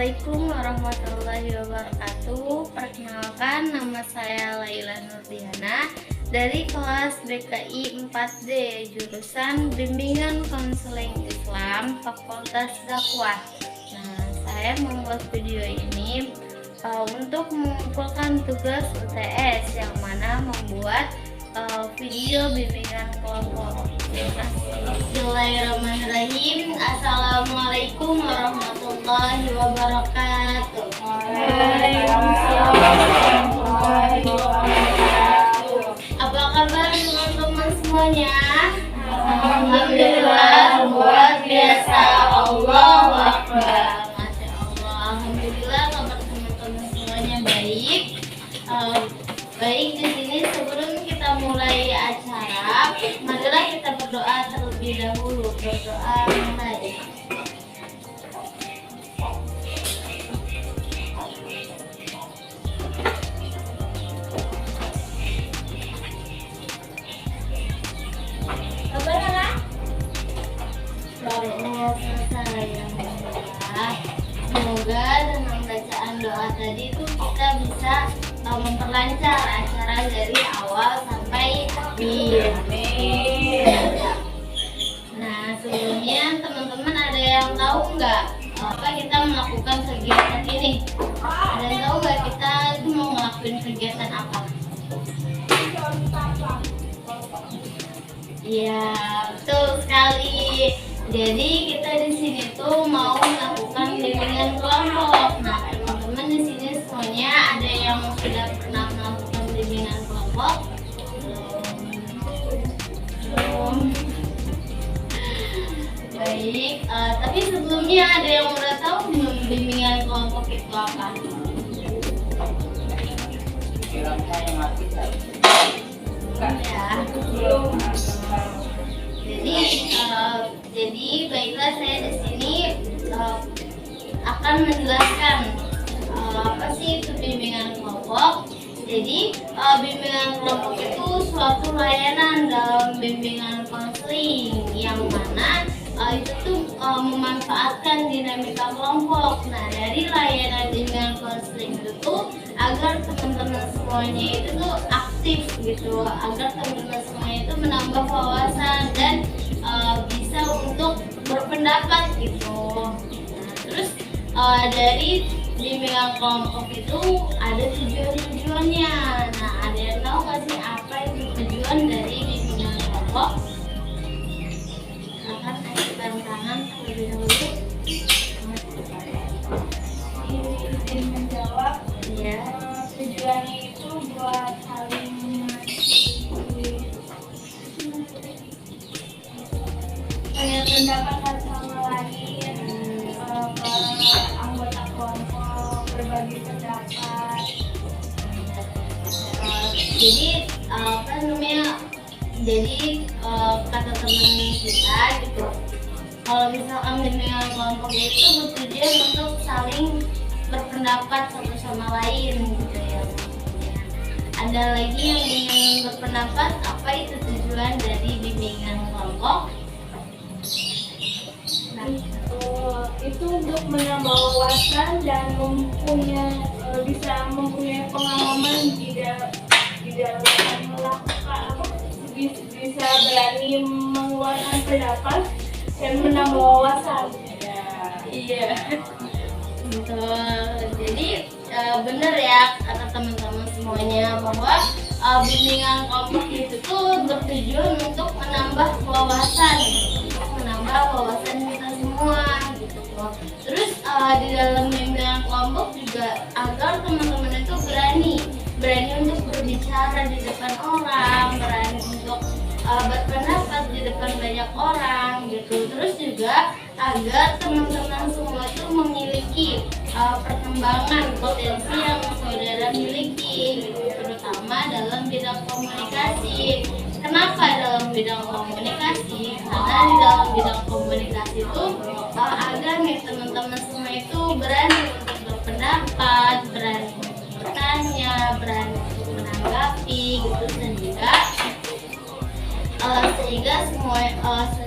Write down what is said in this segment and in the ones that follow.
Assalamualaikum warahmatullahi wabarakatuh. Perkenalkan, nama saya Laila Nurdiana dari kelas BKI 4D, jurusan Bimbingan Konseling Islam, Fakultas Dakwah. Nah, saya membuat video ini untuk mengumpulkan tugas UTS, yang mana membuat video bimbingan kelompok. Bismillahirrahmanirrahim. Assalamualaikum warahmatullahi wabarakatuh. Waalaikumsalam warahmatullahi wabarakatuh. Apa kabar teman-teman semuanya? Alhamdulillah, luar biasa. Allahu Akbar. Masya Allah. Alhamdulillah, kabar teman-teman semuanya baik. Baik, di sini sebelum kita mulai acara, marilah kita berdoa terlebih dahulu. Berdoa mulai. Semoga dengan bacaan doa tadi itu kita bisa memperlancar acara dari awal sampai akhir. Nah, sebelumnya teman-teman ada yang tahu nggak apa kita melakukan kegiatan ini? Ada yang tahu nggak kita itu mau ngelakuin kegiatan apa? Iya, betul sekali. Jadi kita di sini tuh mau melakukan bimbingan kelompok. Nah, teman-teman di sini semuanya ada yang sudah pernah melakukan bimbingan kelompok? Belum. Baik, tapi sebelumnya ada yang udah tahu belum bimbingan kelompok itu apa? Ya. Jadi baiklah, saya di sini akan menjelaskan apa sih itu bimbingan kelompok. Jadi bimbingan kelompok itu suatu layanan dalam bimbingan konseling yang mana itu tuh memanfaatkan dinamika kelompok. Nah, dari layanan bimbingan konseling itu tuh agar teman-teman semuanya itu tuh aktif gitu, agar teman-teman semuanya itu menambah wawasan dan bisa untuk berpendapat gitu. Nah, terus dari bimbingan kelompok itu ada tujuannya. Nah, ada yang tahu nggak sih apa itu tujuan dari bimbingan kelompok? Akan angkat tangan terlebih dahulu. Izin menjawab. Ya. Tujuannya itu buat saling pendapat satu sama lain, anggota kelompok berbagi pendapat. Jadi apa namanya? Jadi kata teman kita gitu, kalau misalkan bimbingan kelompok itu bertujuan untuk saling berpendapat satu sama lain gitu ya. Ada lagi yang ingin berpendapat apa itu tujuan dari bimbingan kelompok? Nah, Itu untuk menambah wawasan dan bisa mempunyai pengalaman di dalam melakukan bisa berani mengeluarkan pendapat dan menambah wawasan. iya. Betul. Jadi benar ya kata teman-teman semuanya bahwa bimbingan kelompok itu tuh bertujuan untuk menambah wawasan kita semua gitu. Terus di dalam bimbingan kelompok juga agar teman-teman itu berani untuk berbicara di depan orang, berani untuk berpendapat di depan banyak orang gitu. Terus juga agar teman-teman semua itu memiliki perkembangan potensi yang saudara miliki gitu, terutama dalam bidang komunikasi. Kenapa dalam bidang komunikasi? Karena di dalam bidang komunikasi itu agar nih teman-teman semua itu berani untuk berpendapat, berani untuk bertanya, berani untuk menanggapi gitu,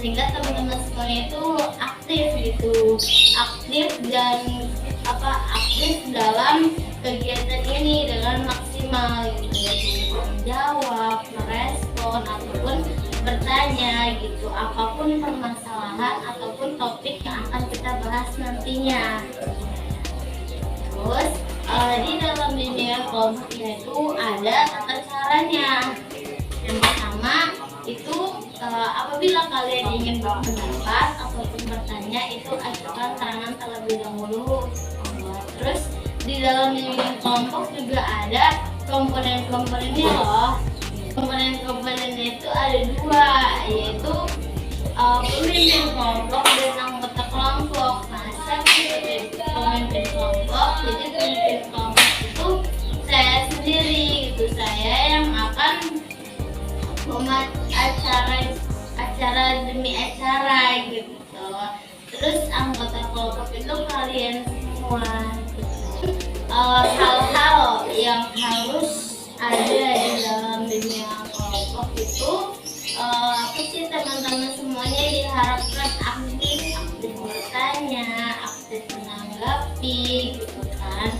sehingga teman-teman semuanya itu aktif gitu, aktif dan aktif dalam kegiatan ini dengan maksimal gitu, yaitu menjawab, merespon ataupun bertanya gitu, apapun permasalahan ataupun topik yang akan kita bahas nantinya. Terus di dalam bimbingan kelompoknya itu ada tata caranya. Yang pertama itu apabila kalian ingin berpendapat ataupun bertanya itu ajukan tangan terlebih dahulu. Terus di dalam bimbingan kelompok juga ada komponen-komponennya loh. Komponen-komponennya itu ada dua, yaitu pemimpin kelompok dan anggota kelompok. Nah, siapa pemimpin kelompok? Jadi pemimpin kelompok itu saya sendiri, itu saya yang akan membuat acara demi acara gitu. Terus anggota kelompok itu kalian semua. Hal-hal yang harus ada di dalam bimbingan kelompok itu apa sih teman-teman semuanya diharapkan aktif bertanya, aktif menanggapi gitu kan,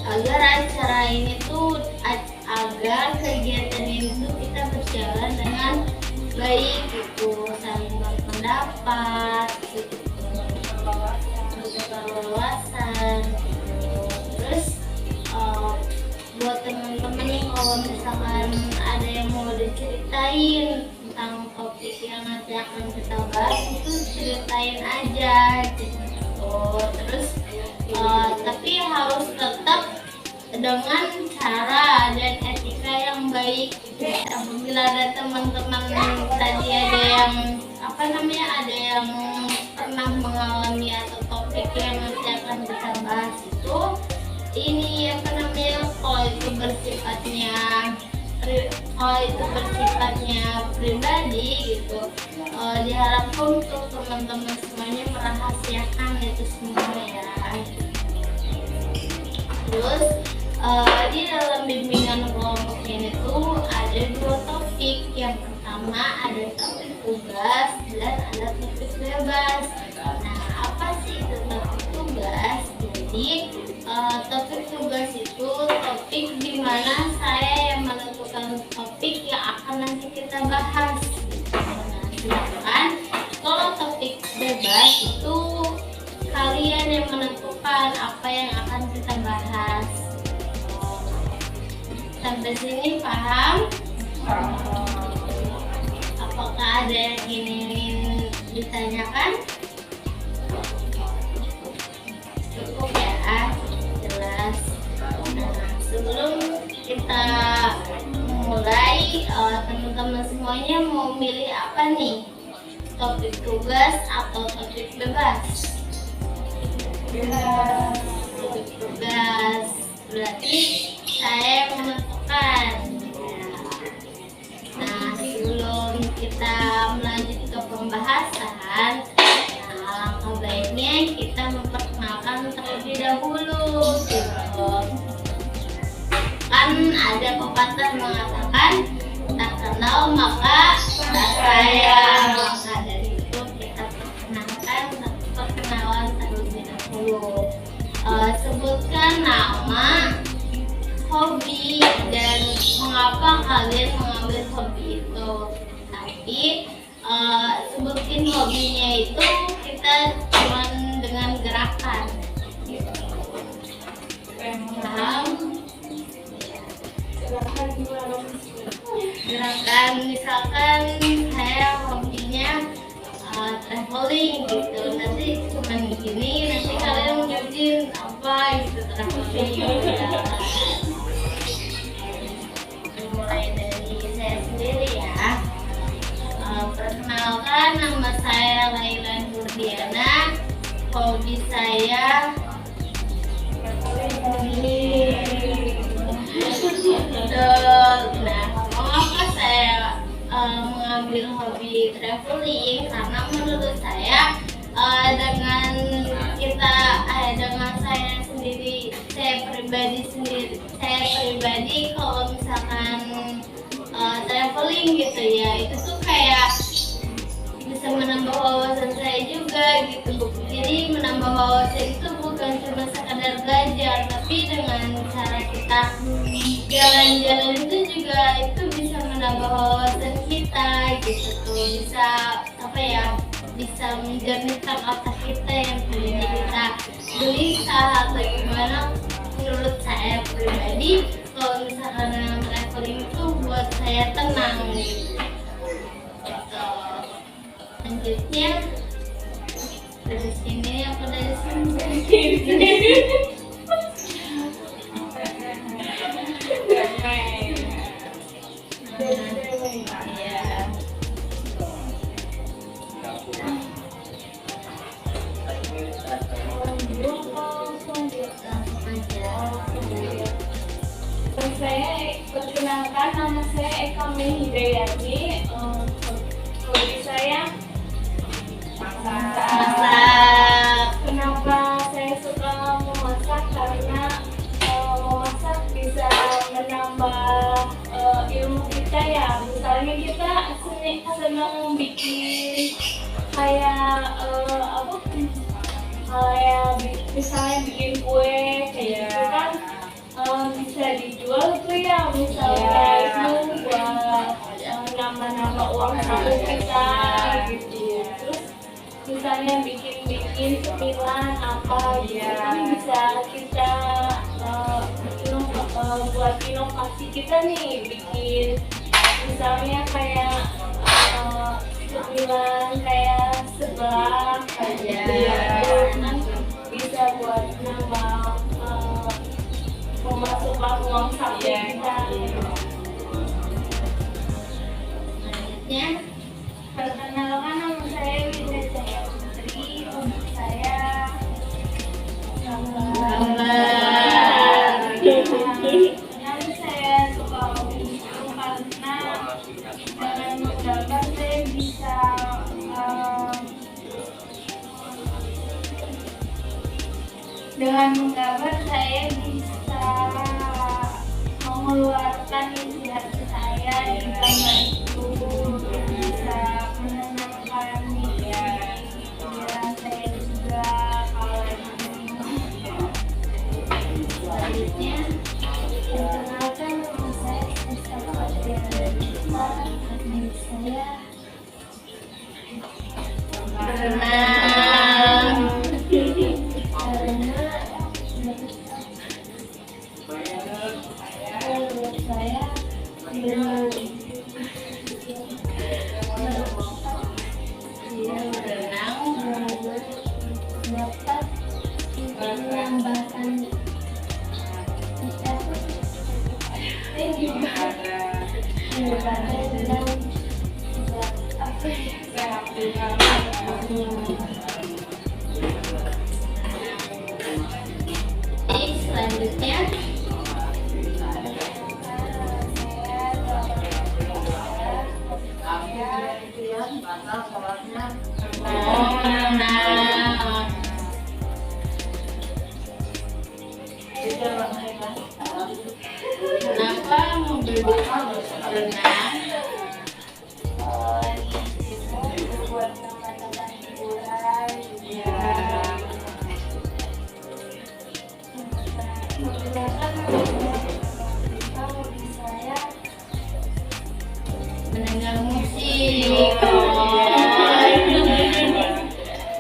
agar acara ini tuh agar kegiatan ini tuh kita berjalan dengan baik gitu, saling berpendapat gitu, bertukar wawasan. Terus buat teman-teman nih, kalau misalkan ada yang mau diceritain tentang topik yang nanti akan kita bahas, itu ceritain aja gitu. Terus tapi harus tetap dengan cara dan etika yang baik gitu. Apabila ada teman-teman tadi ada yang ada yang pernah mengalami atau topik yang nanti akan kita bahas itu ini kalau itu bersifatnya pribadi gitu, diharapkan untuk teman-teman semuanya merahasiakan itu semua ya. Terus di dalam bimbingan kelompok ini tuh ada dua topik. Yang pertama ada topik tugas dan ada topik bebas. Nah, apa sih itu topik tugas? Jadi topik tugas itu topik di mana saya yang menentukan topik yang akan nanti kita bahas. Nah, sedangkan kalau topik bebas itu kalian yang menentukan apa yang akan kita bahas. Sampai sini paham? Apakah ada yang ingin ditanyakan? Cukup ya, jelas. Nah, sebelum kita mulai, teman-teman semuanya mau milih apa nih? Topik tugas atau topik bebas? Topik tugas. Berarti saya yang menentukan. Nah, sebelum kita melanjut ke pembahasan, langkah baiknya kita memperkenalkan terlebih dahulu gitu. Kan ada pepatah mengatakan tak kenal maka tak sayang. Maka dari itu kita perkenalan terlebih dahulu. Sebutkan nama, hobi, dan mengapa kalian mengambil hobi itu. Tapi sebutin hobinya itu kita cuma dengan gerakan. Paham? Gerakan misalkan saya hobinya traveling gitu, nanti cuma begini, nanti kalian ngerjain apa gitu traveling ya. Mulai dari saya sendiri ya. Perkenalkan, nama saya Laila Nurdiana, hobi saya nah, mengapa saya mengambil hobi traveling? Karena menurut saya dengan saya sendiri, saya pribadi kalau misalkan traveling gitu ya, itu tuh kayak bisa menambah wawasan saya juga gitu. Buktinya menambah wawasan itu bukan cuma sekadar belajar, tapi dengan cara kita jalan-jalan itu juga itu bisa menambah wawasan kita gitu tuh, bisa apa ya, bisa menjernihkan otak kita yang tadinya kita gelisah atau gimana. Menurut saya pribadi, kalau misalkan dengan traveling itu buat saya tenang gitu. Selanjutnya dari sini apa dari sini? Saya perkenalkan, nama saya Eka May Hidayati. Hobi saya masak. Kenapa saya suka memasak? Karena memasak bisa menambah ilmu kita ya. Misalnya kita senang bikin kayak apa? Kayak misalnya bikin kue kayak gitu kan. Bisa dijual tuh ya, misalnya itu buat nambah-nambah uang saku kita gitu. Terus misalnya bikin cemilan apa gitu kan bisa kita buat inovasi kita nih, bikin misalnya kayak cemilan kayak seblak kayak kan bisa buat nambah memasukkan uang saku kita. Selanjutnya, Perkenalkan, nama saya Winda Jaya Putri. Hobi saya gambar. Kenapa saya suka hobi itu karena dengan menggambar saya bisa mengeluarkan isi hati saya di gambar itu, bisa menenangkan pikiran saya juga kalau Selanjutnya, perkenalkan, nama saya Sista Fatriana. Hobi saya berenang. menurut saya berenang dapat menambahkan kita dan apa Selanjutnya, berenang. Kenapa memilih berenang? buat teman-teman hiburan hobi saya Mendengar musik.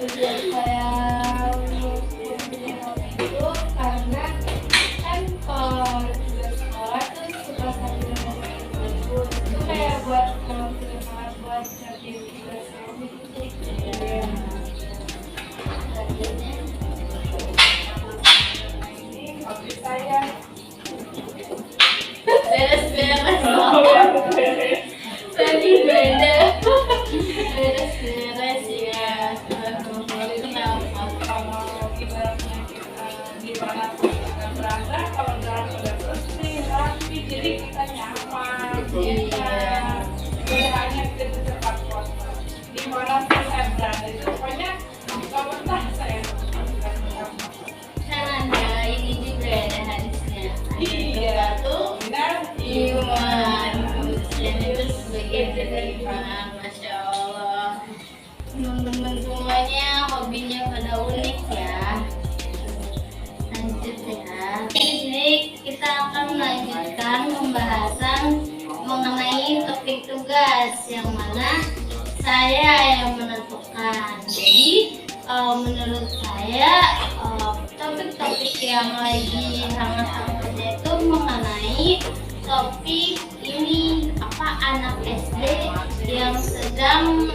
tujuan saya memilih hobi itu karena kan kalau di sekolah tuh suka sambil dengerin lagu itu kayak buat semangat buat jadi tugas hobi ini hobi saya Beres-beres. Tadi beda. Beres-beres ya. Kenapa? kalau ibaratnya kita gimana pun kita berasa, kalau dalam udah bersih rapi jadi kita nyaman Iya. hanya kita cepat kotor dimana pun saya berada itu pokoknya kalau entah saya Kan ada ini juga, ada hadisnya. iya Tuh benar iman. Dan itu sebagian dari iman. Masya Allah. Teman-teman semuanya hobinya pada unik ya. tugas yang mana saya yang menentukan. Jadi menurut saya topik-topik yang lagi hangat-hangatnya itu mengenai topik ini anak SD yang sedang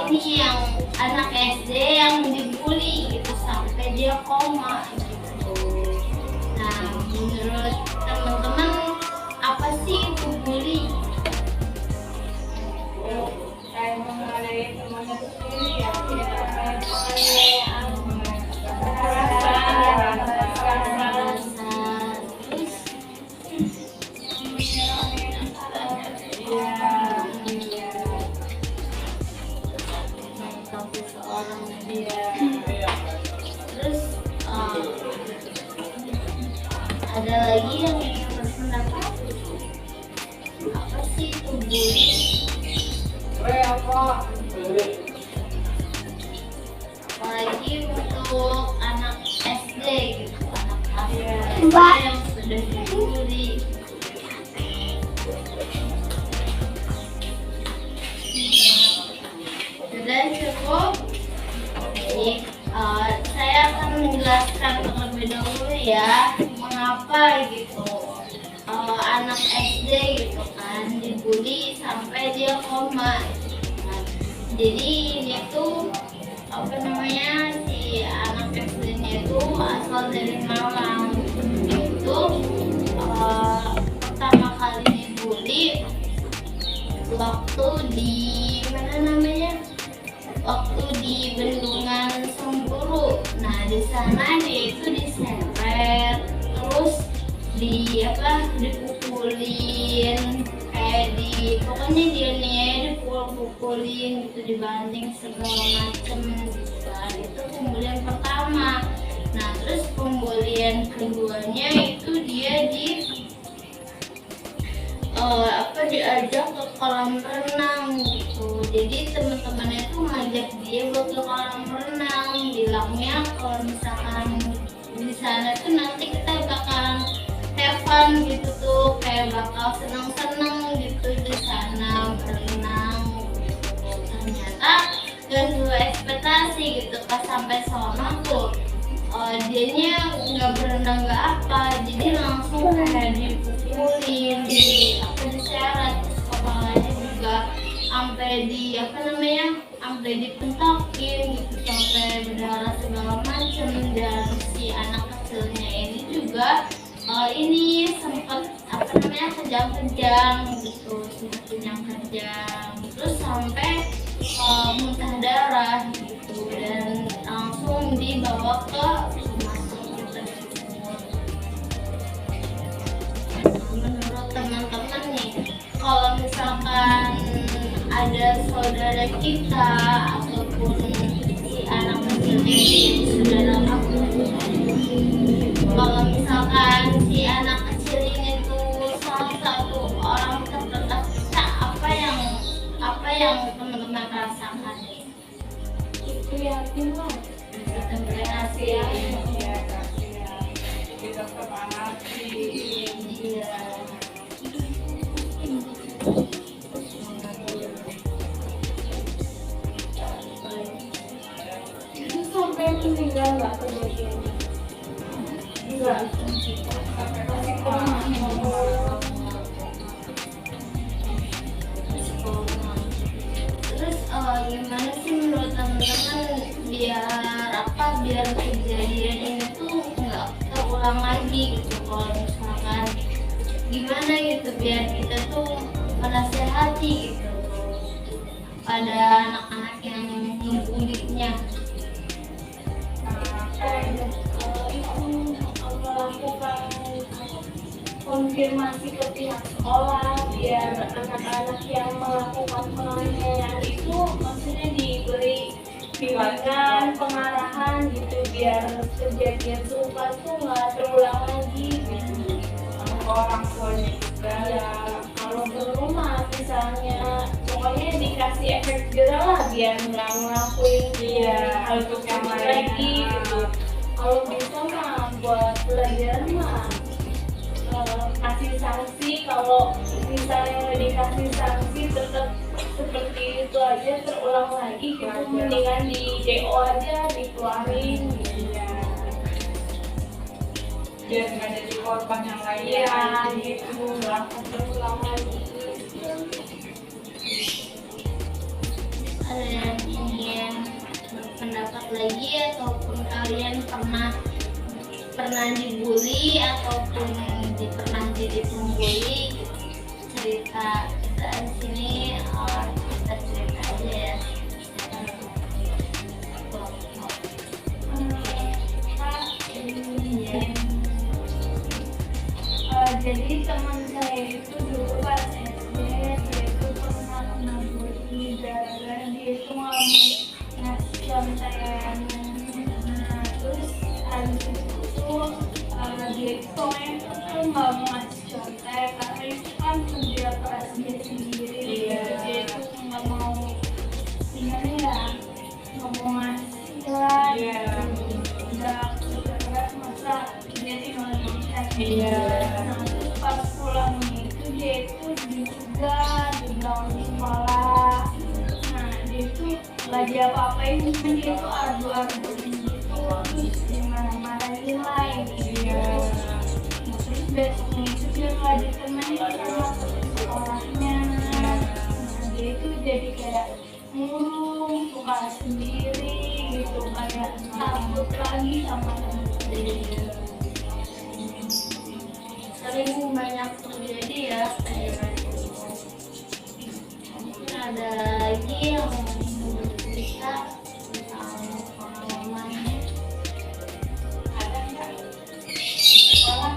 yang anak SD yang dibully gitu sampai dia koma gitu. Nah, menurut teman-teman apa sih itu bully? Kayak mengenai temannya itu sendiri ya, Terus ada lagi yang ingin berpendapat apa sih itu bully? Apalagi untuk anak SD gitu, anak SD yang sudah dibully. Sudah cukup. Jadi saya akan menjelaskan terlebih dahulu ya mengapa gitu anak SD gitu kan dibully sampai dia koma. Nah, jadi ini tuh apa namanya si anak SD-nya itu asal dari Malang. Itu pertama kali dibully waktu di mana namanya? Waktu di Bendungan Sempuru. Nah, di sana dia itu diseret, terus dipukulin, kayak pokoknya dia nih dipukul-pukulin gitu, dibanting segala macem gitu. Itu pembulian pertama. Nah, terus pembulian keduanya itu dia diajak ke kolam renang gitu. Jadi teman-temannya tuh ngajak dia buat ke kolam renang, bilangnya kalau misalkan di sana tuh nanti kita bakal have fun gitu tuh, kayak bakal seneng-seneng gitu di sana berenang gitu. Ternyata gak sesuai ekspektasi gitu. Pas sampai sana tuh dianya nggak berenang nggak apa, jadi langsung kayak dipukulin, diseret, terus kepalanya juga sampai sampai dipentakin gitu, sampai berdarah segala macem. Dan si anak kecilnya ini juga ini sempat kejang-kejang gitu, terus sampai muntah darah gitu, dan langsung dibawa ke rumah sakit tersebut. Menurut teman-teman nih, kalau misalkan ada saudara kita ataupun si anak kecil ini saudara aku, kalau misalkan si anak kecil ini tuh salah satu orang terdekat kita, apa yang teman-teman rasakan? itu yakin lah. Terima kasih. Kita semangat sih. Iya. Itu sampai meninggal nggak kejadiannya? Enggak. Sampai masih koma. Terus gimana sih menurut teman-teman biar kejadian ini tuh nggak terulang lagi gitu? Kalau misalkan gimana gitu biar kita tuh menasehati gitu pada anak-anak yang ngebulinya. Melakukan konfirmasi ke pihak sekolah biar anak-anak yang melakukan penganiayaan itu maksudnya diberi bimbingan, pengarahan gitu biar kejadian serupa tuh nggak terulang lagi gitu. Orang tuanya juga ya, kalau perlu mah misalnya pokoknya dikasih efek jerah lah biar nggak ngelakuin hal tersebut lagi gitu. Kalau bisa mah buat pelajaran mah kasih sanksi. Kalau misalnya udah dikasih sanksi tetap seperti itu aja terulang lagi, gitu mendingan di DO aja, dikeluarin gitu ya. Biar nggak jadi korban yang lain. Iya gitu, nggak akan terulang lagi. Ada yang ingin berpendapat lagi ataupun kalian pernah dibully ataupun pernah jadi pembuli, cerita kita di sini kita cerita aja ya. Jadi teman saya itu dulu pas SD, dia itu pernah kena bully gara-gara dia itu mau ngasih contekan. Nah terus habis itu dia itu pokoknya tuh nggak mau ngasih contek karena itu kan kerja keras dia sendiri. Dia itu nggak mau, gimana ya, nggak mau ngasih lah. Udah kerja keras masa dia tinggal diminta. Pas pulang itu dia itu juga dibilang di sekolah. Nah dia itu nggak diapa-apain, cuma dia itu ardu-arduin gitu, terus dimarah-marahin lah gitu. Nah, terus besoknya itu dia nggak ditemenin sama sekolahnya. Nah dia itu jadi kayak murung, suka sendiri gitu, kayak takut lagi sama temen-temen. Sering banyak terjadi ya kayak mungkin ada lagi yang bercerita tentang pengalamannya. Ada nggak sekolah?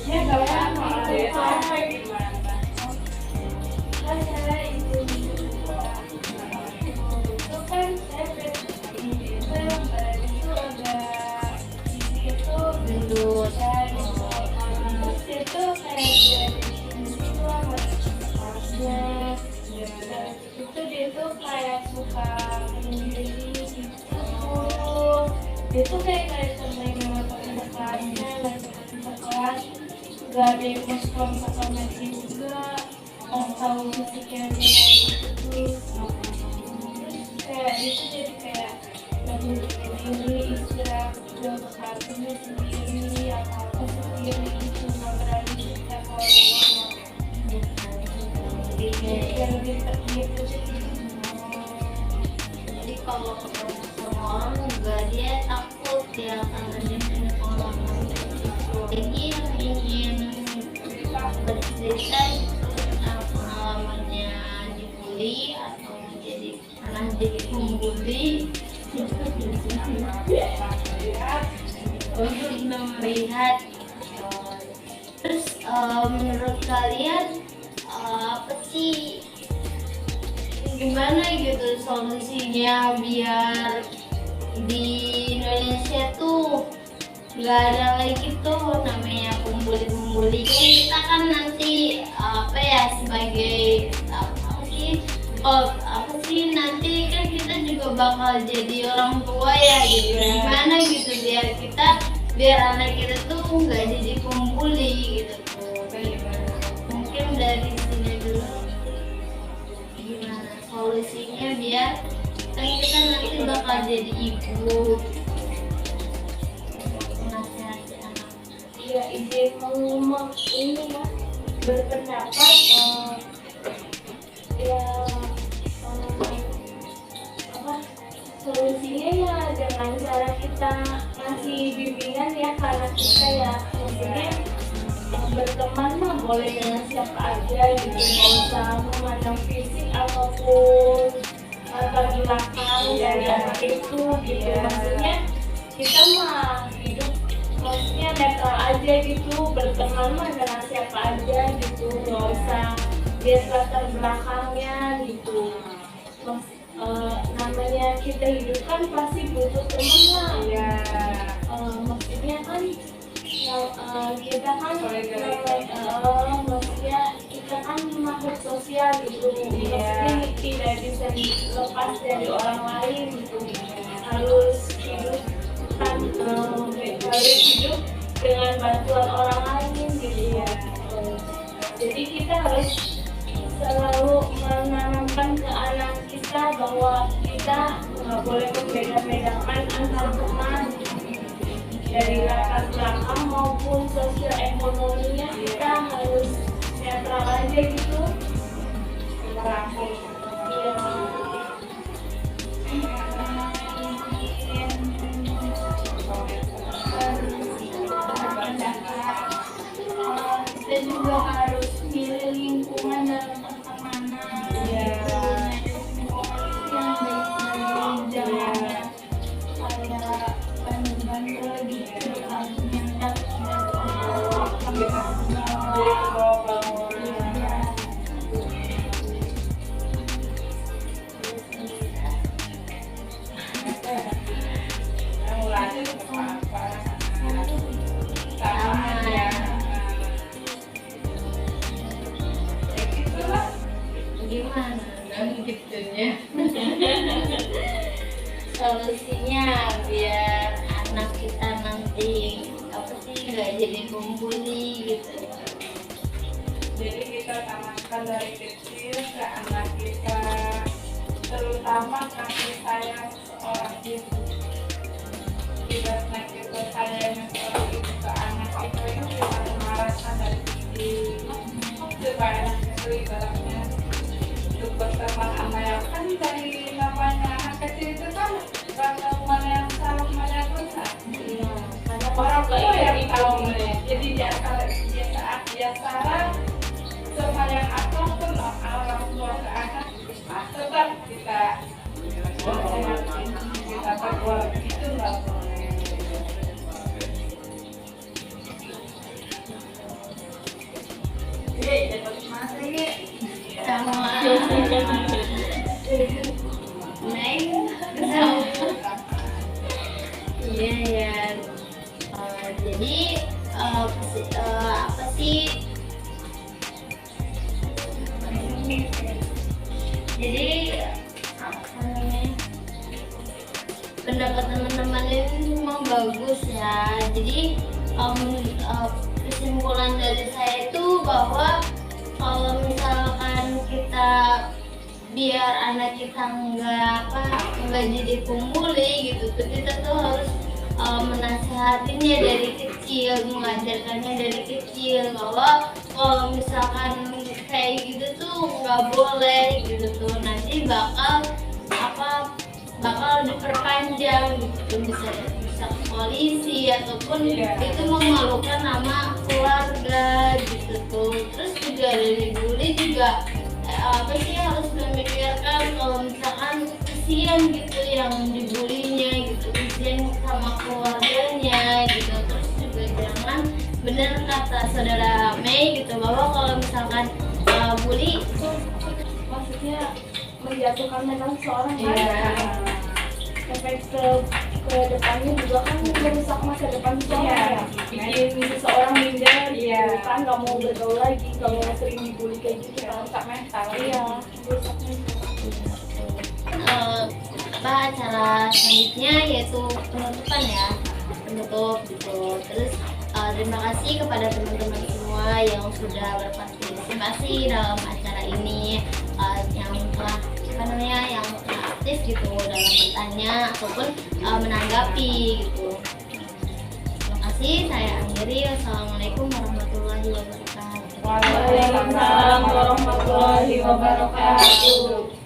Ya kalian mau Sampai gimana? kan saya itu kan saya itu yang badan itu agak itu Gendut. terus itu kayak dia itu agak aja, itu dia tuh kayak suka sendiri gitu. Dia tuh kayak sering sama kelasnya, ke kelas gak ada yang mau sekelompok sama dia juga, nggak tahu musiknya dia kayak gitu. Terus kayak itu jadi kayak lagi sendiri, istirahat udah bersatunya sendiri, apa-apa sendiri gitu, nggak berani cerita ke orang-orang. Jadi lebih tergitu sih. Jadi kalau ketemu sama orang juga dia takut ya karena dia punya pengalaman kayak gitu. Jadi yang ingin bercerita itu tentang pengalamannya dibully atau pernah jadi pembuli untuk melihat. Terus menurut kalian apa sih, gimana gitu solusinya biar di Indonesia tuh nggak ada lagi tuh namanya pembuli-pembuli. Kan kita kan nanti apa ya sebagai apa sih nanti kan kita juga bakal jadi orang tua ya gitu. Gimana gitu biar anak kita tuh nggak jadi pembuli gitu tuh. Mungkin dari sini dulu gimana solusinya biar kan kita nanti bakal jadi ibu. Nasihati anak. Ya ide mau ini ya berpendapat ya apa solusinya ya dengan cara kita ngasih bimbingan ya karena kita ya maksudnya berteman mah boleh dengan siapa aja gitu, nggak usah memandang fisik ataupun latar belakang dari anak itu gitu. Maksudnya kita mah hidup maksudnya netral aja gitu, berteman mah dengan siapa aja gitu, nggak usah lihat latar belakangnya gitu. Namanya kita hidup kan pasti butuh teman lah. Maksudnya kan kita kan maksudnya kita kan makhluk sosial gitu. Maksudnya tidak bisa dilepas dari orang lain gitu. Harus hidup kan harus hidup dengan bantuan orang lain gitu ya. Jadi kita harus selalu menanamkan ke anak kita bahwa kita nggak boleh membeda-bedakan antar teman dari latar belakang maupun sosial ekonominya. Kita harus netral aja gitu. Merangkul. Iya. Dan juga harus milih lingkungan dalam pertemanan. Iya. Yang baik-baik, jangan kayak bandel-bandel gitu. Yang Jadi ke bawah-bawah. Kamu lanjut ke apa? Sama ya. Ya gitulah. Gimana Dan gitunya. solusinya biar anak kita nanti apa sih nggak jadi pembuli gitu? Jadi kita tanamkan dari kecil ke anak kita, terutama kasih sayang seorang ibu. Ibaratnya kita sayang seorang ibu ke anak itu kita mengarahkan dari kecil supaya anak itu ibaratnya untuk berteman sama yang kan dari namanya anak kecil itu kan teman yang sama banyak besar. Orang tua yang tahu jadi dia salah sama yang apapun lah orang tua ke anak tetap kita berbuat itu nggak boleh. Dapat masa ini Sama Neng sama iya ya. Jadi apa sih? Jadi apa namanya? Pendapat teman-teman ini semua bagus ya. Jadi kesimpulan dari saya itu bahwa kalau misalkan kita biar anak kita nggak jadi pembuli gitu tuh, kita tuh harus menasehatinya dari kecil, mengajarkannya dari kecil bahwa kalau misalkan kayak gitu tuh nggak boleh gitu tuh, nanti bakal diperpanjang gitu, bisa ke polisi ataupun itu memalukan nama keluarga gitu tuh. Terus juga dari bully juga apa sih harus memikirkan kalau misalkan kesian gitu yang dibulinya gitu, kesian sama keluarganya gitu. Terus juga jangan, bener kata saudara Mei gitu, bahwa kalau misalkan bully Itu maksudnya menjatuhkan mental seorang kan. Efek ke depannya juga kan merusak masa depan seseorang. Bikin seseorang minder gitu kan, nggak mau bergaul lagi, nggak mau sering dibully kayak gitu kan. rusak mental. Iya, merusak mental. acara selanjutnya yaitu penutupan ya, penutup gitu. Terus terima kasih kepada teman-teman semua yang sudah berpartisipasi dalam acara ini, yang telah yang aktif gitu dalam bertanya ataupun menanggapi gitu. Terima kasih, saya akhiri. Wassalamualaikum warahmatullahi wabarakatuh. Waalaikumsalam warahmatullahi wabarakatuh.